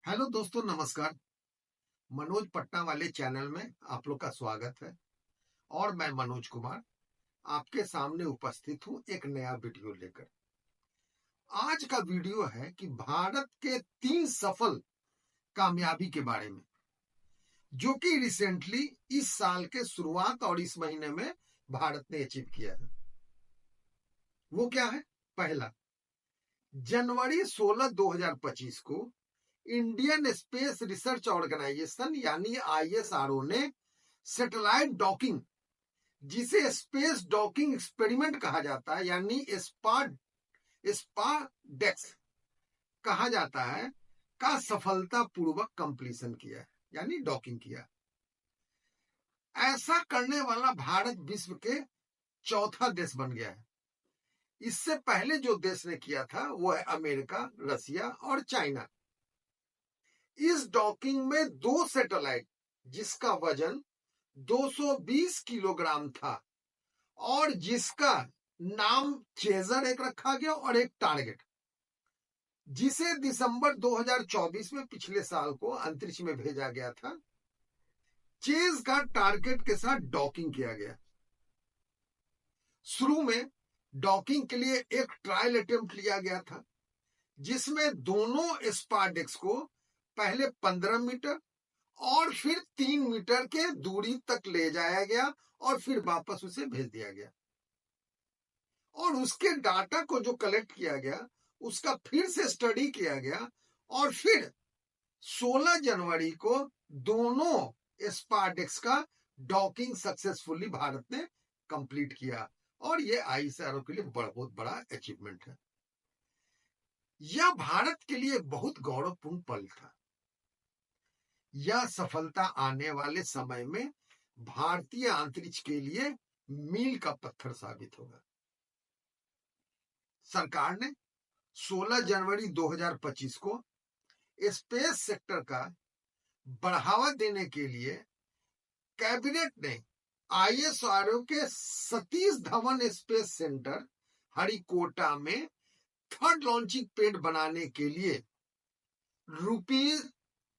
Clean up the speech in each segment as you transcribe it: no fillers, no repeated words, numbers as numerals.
Hello दोस्तों, नमस्कार। मनोज पटना वाले चैनल में आप लोग का स्वागत है। और मैं मनोज कुमार आपके सामने उपस्थित हूं एक नया वीडियो लेकर। आज का वीडियो है कि भारत के 3 सफल कामयाबी के बारे में, जो कि रिसेंटली इस साल के शुरुआत और इस महीने में भारत ने अचीव किया है। वो क्या है? पहला, जनवरी 16 2025 को इंडियन स्पेस रिसर्च ऑर्गेनाइजेशन यानी ISRO ने सैटेलाइट डॉकिंग, जिसे स्पेस डॉकिंग एक्सपेरिमेंट कहा जाता है यानी स्पाडेक्स कहा जाता है, का सफलतापूर्वक कंप्लीशन किया है यानी डॉकिंग किया। ऐसा करने वाला भारत विश्व के चौथा देश बन गया है। इससे पहले जो देश ने किया था वो है अमेरिका, रसिया और चाइना। इस डॉकिंग में 2 सैटेलाइट जिसका वजन 220 किलोग्राम था और जिसका नाम चेजर एक रखा गया और एक टारगेट, जिसे दिसंबर 2024 में पिछले साल को अंतरिक्ष में भेजा गया था। चेज का टारगेट के साथ डॉकिंग किया गया। शुरू में डॉकिंग के लिए एक ट्रायल अटेम्प्ट लिया गया था, जिसमें दोनों स्पारडेक्स को पहले 15 मीटर और फिर 3 मीटर के दूरी तक ले जाया गया और फिर वापस उसे भेज दिया गया। और उसके डाटा को जो कलेक्ट किया गया उसका फिर से स्टडी किया गया और फिर 16 जनवरी को दोनों स्पारडेक्स का डॉकिंग सक्सेसफुली भारत ने कंप्लीट किया। और ये ISRO के लिए बहुत बड़ा अचीवमेंट है। यह भारत के लिए बहुत गौरवपूर्ण पल था। यह सफलता आने वाले समय में भारतीय अंतरिक्ष के लिए मील का पत्थर साबित होगा। सरकार ने 16 जनवरी 2025 को स्पेस सेक्टर का बढ़ावा देने के लिए कैबिनेट ने ISRO के सतीश धवन स्पेस सेंटर हरिकोटा में थर्ड लॉन्चिंग पैड बनाने के लिए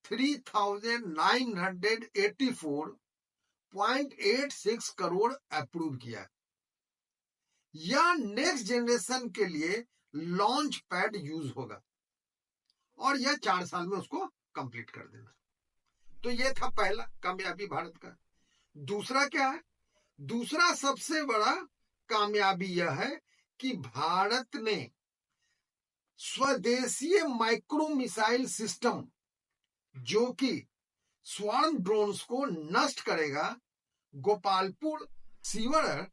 ₹3984.86 करोड़ अप्रूव किया। यह नेक्स्ट जनरेशन के लिए लॉन्च पैड यूज होगा और यह 4 साल में उसको कंप्लीट कर देना। तो यह था पहला कामयाबी भारत का। दूसरा क्या है? दूसरा सबसे बड़ा कामयाबी यह है कि भारत ने स्वदेशीय माइक्रो मिसाइल सिस्टम, जो कि स्वर्ण ड्रोन्स को नष्ट करेगा, गोपालपुर सीवर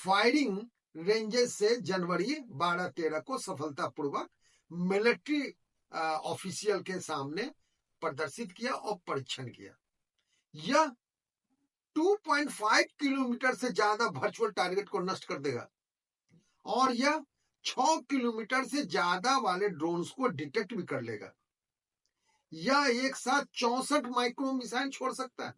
फायरिंग रेंजेस से जनवरी 12-13 को सफलतापूर्वक मिलिट्री ऑफिशियल के सामने प्रदर्शित किया और परीक्षण किया। यह 2.5 किलोमीटर से ज्यादा वर्चुअल टारगेट को नष्ट कर देगा और यह 6 किलोमीटर से ज्यादा वाले ड्रोन्स को डिटेक्ट भी कर लेगा। यह एक साथ 64 माइक्रो मिसाइल छोड़ सकता है।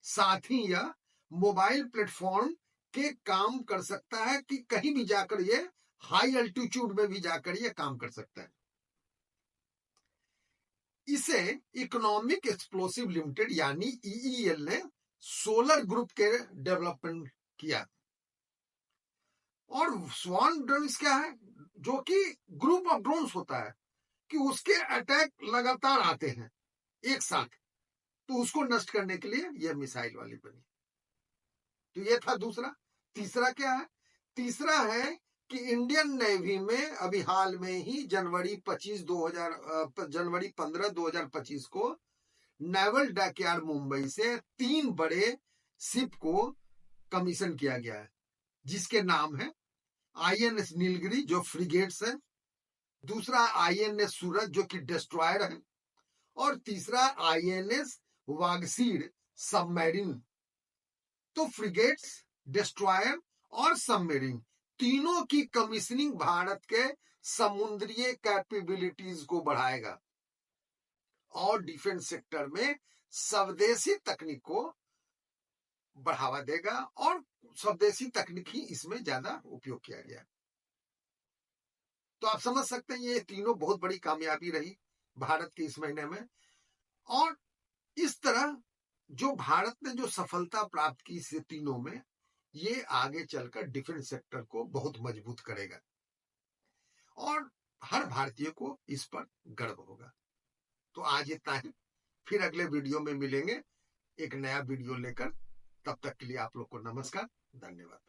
साथ ही यह मोबाइल प्लेटफॉर्म के काम कर सकता है कि कहीं भी जाकर यह हाई अल्टीट्यूड में भी जाकर यह काम कर सकता है। इसे इकोनॉमिक एक्सप्लोसिव लिमिटेड यानी EEL ने सोलर ग्रुप के डेवलपमेंट किया। और स्वॉर्म ड्रोन्स क्या है? जो कि ग्रुप ऑफ ड्रोन्स होता है कि उसके अटैक लगातार आते हैं एक साथ, तो उसको नष्ट करने के लिए यह मिसाइल वाली बनी। तो यह था दूसरा। तीसरा क्या है? तीसरा है कि इंडियन नेवी में अभी हाल में ही जनवरी 15 2025 को नेवल डॉकयार्ड मुंबई से 3 बड़े शिप को कमीशन किया गया है, जिसके नाम है INS नीलगिरी जो फ्रिगेट्स है, दूसरा INS सूरज जो कि डिस्ट्रॉयर है, और तीसरा INS वागसीर सबमरीन। तो फ्रिगेट्स, डिस्ट्रॉयर और सबमरीन तीनों की कमीशनिंग भारत के समुद्री कैपेबिलिटीज को बढ़ाएगा और डिफेंस सेक्टर में स्वदेशी तकनीक को बढ़ावा देगा और स्वदेशी तकनीक ही इसमें ज्यादा उपयोग किया गया। तो आप समझ सकते हैं ये तीनों बहुत बड़ी कामयाबी रही भारत के इस महीने में। और इस तरह जो भारत ने जो सफलता प्राप्त की इस तीनों में, ये आगे चलकर डिफेंस सेक्टर को बहुत मजबूत करेगा और हर भारतीय को इस पर गर्व होगा। तो आज इतना ही, फिर अगले वीडियो में मिलेंगे एक नया वीडियो लेकर। तब तक के लिए आप लोग को नमस्कार, धन्यवाद।